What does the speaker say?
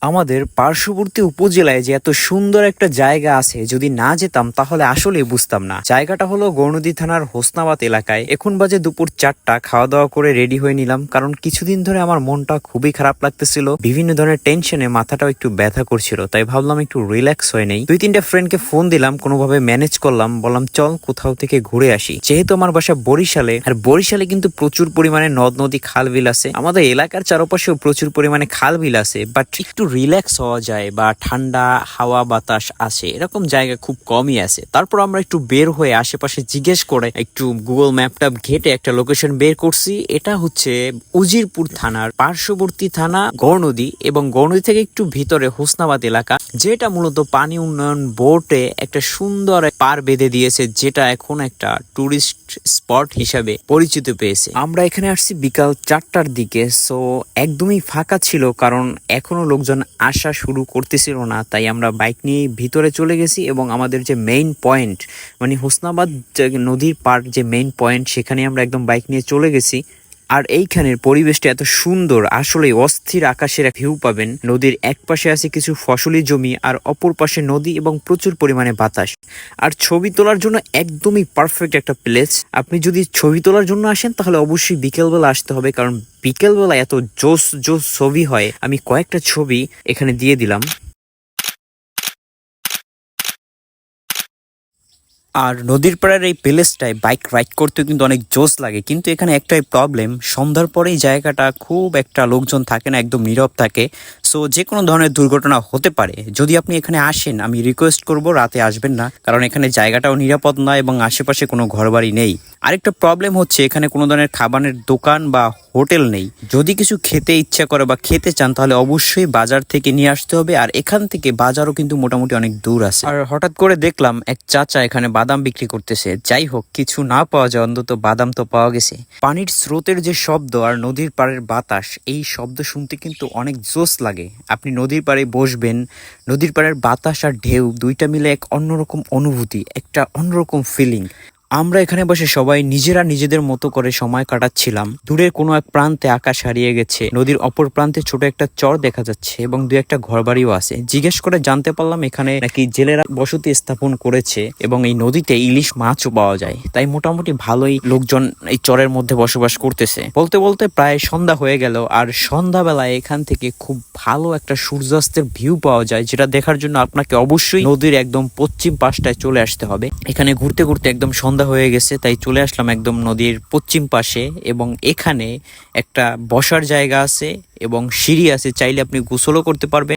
আমাদের পার্শ্ববর্তী উপজেলায় যে এত সুন্দর একটা জায়গা আছে, যদি না যেতাম তাহলে আসলে বুঝতাম না। জায়গাটা হলো গৌরনদী থানার হোসনাবাদ এলাকায়। এখন বাজে দুপুর 4টা, খাওয়া দাওয়া করে রেডি হয়ে নিলাম, কারণ কিছুদিন ধরে আমার মনটা খুবই খারাপ লাগতেছিল। বিভিন্ন ধরনের টেনশনে মাথাটাও একটু ব্যথা করছিল, তাই ভাবলাম একটু রিল্যাক্স হয়ে নেই। 2-3টা ফ্রেন্ডকে ফোন দিলাম, কোনোভাবে ম্যানেজ করলাম, বললাম চল কোথাও থেকে ঘুরে আসি। যেহেতু আমার বাসা বরিশালে, আর বরিশালে কিন্তু প্রচুর পরিমাণে নদ নদী খাল বিল আছে। আমাদের এলাকার চারপাশেও প্রচুর পরিমাণে খাল বিল আছে, বাট একটু রিল্যাক্স হওয়া যায় বা ঠান্ডা হাওয়া বাতাস আসে এরকম জায়গা খুব কমই আছে। তারপর আমরা একটু বের হয়ে আশেপাশে জিজ্ঞেস করে একটু গুগল ম্যাপটা ঘেটে একটা লোকেশন বের করছি। এটা হচ্ছে উজিরপুর থানার পার্শ্ববর্তী থানা গৌরনদী, এবং গৌরনদী থেকে একটু ভিতরে হোসনাবাদ এলাকা, যেটা মূলত পানি উন্নয়ন বোর্ডে একটা সুন্দর পার বেঁধে দিয়েছে, যেটা এখন একটা টুরিস্ট স্পট হিসাবে পরিচিত পেয়েছে। আমরা এখানে আসছি বিকাল 4টার দিকে, সো একদমই ফাঁকা ছিল, কারণ এখনো লোকজন আসা শুরু করতেছিল না। তাই আমরা বাইক নিয়ে ভিতরে চলে গেছি এবং আমাদের যে মেইন পয়েন্ট, মানে হোসনাবাদ নদীর পার যে মেইন পয়েন্ট, সেখানে আমরা একদম বাইক নিয়ে চলে গেছি। আর এইখানের পরিবেশটা এত সুন্দর, আসলে অস্থির আকাশের ভিউ পাবেন। নদীর এক পাশে আছে কিছু ফসলি জমি, আর অপর পাশে নদী এবং প্রচুর পরিমাণে বাতাস। আর ছবি তোলার জন্য একদমই পারফেক্ট একটা প্লেস। আপনি যদি ছবি তোলার জন্য আসেন তাহলে অবশ্যই বিকেলবেলা আসতে হবে, কারণ বিকেলবেলা এত জোস জোস ছবি হয়। আমি কয়েকটা ছবি এখানে দিয়ে দিলাম। আর নদীর পাড়ের এই প্লেসটায় বাইক রাইড করতে কিন্তু অনেক জোস লাগে, কিন্তু এখানে একটাই প্রবলেম, সন্ধ্যার পরেই জায়গাটা খুব একটা লোকজন থাকে না, একদম নীরব থাকে। সো যে কোনো ধরনের দুর্ঘটনা হতে পারে। যদি আপনি এখানে আসেন, আমি রিকোয়েস্ট করব রাতে আসবেন না, কারণ এখানে জায়গাটাও নিরাপদ নয় এবং আশেপাশে কোনো ঘরবাড়ি নেই। আরেকটা প্রবলেম হচ্ছে এখানে কোনো ধরনের খাবারের দোকান বা হোটেল নেই। যদি কিছু খেতে ইচ্ছা করে বা খেতে চান তাহলে অবশ্যই বাজার থেকে নিয়ে আসতে হবে, আর এখান থেকে বাজারও কিন্তু মোটামুটি অনেক দূর আছে। আর হঠাৎ করে দেখলাম এক চাচা এখানে বাদাম বিক্রি করতেছে। যাই হোক, কিছু না পাওয়া যায়, অন্তত বাদাম তো পাওয়া গেছে। পানির স্রোতের যে শব্দ আর নদীর পাড়ের বাতাস, এই শব্দ শুনতে কিন্তু অনেক জোস লাগে। আপনি নদীর পাড়ে বসবেন, নদীর পাড়ের বাতাস আর ঢেউ দুইটা মিলে এক অন্যরকম অনুভূতি, একটা অন্যরকম ফিলিং। আমরা এখানে বসে সবাই নিজেরা নিজেদের মতো করে সময় কাটাচ্ছিলাম। দূরের কোনো এক প্রান্তে আকাশ হারিয়ে গেছে, নদীর অপর প্রান্তে ছোট একটা চর দেখা যাচ্ছে এবং 2-একটা ঘরবাড়িও আছে। জিজ্ঞেস করে জানতে পারলাম এখানে নাকি জেলেরা বসতি স্থাপন করেছে এবং এই নদীতে ইলিশ মাছও পাওয়া যায়। তাই মোটামুটি ভালোই লোকজন এই চরের মধ্যে বসবাস করতেছে। বলতে বলতে প্রায় সন্ধ্যা হয়ে গেল, আর সন্ধ্যাবেলায় এখান থেকে খুব ভালো একটা সূর্যাস্তের ভিউ পাওয়া যায়, যেটা দেখার জন্য আপনাকে অবশ্যই নদীর একদম পশ্চিম পাশটায় চলে আসতে হবে। এখানে ঘুরতে ঘুরতে একদম সন্ধ্যা হয়ে গেছে, তাই চলে আসলাম একদম নদীর পশ্চিম পাশে, এবং এখানে একটা বসার জায়গা আছে এবং সিঁড়ি আছে, চাইলে আপনি গোসলও করতে পারবেন।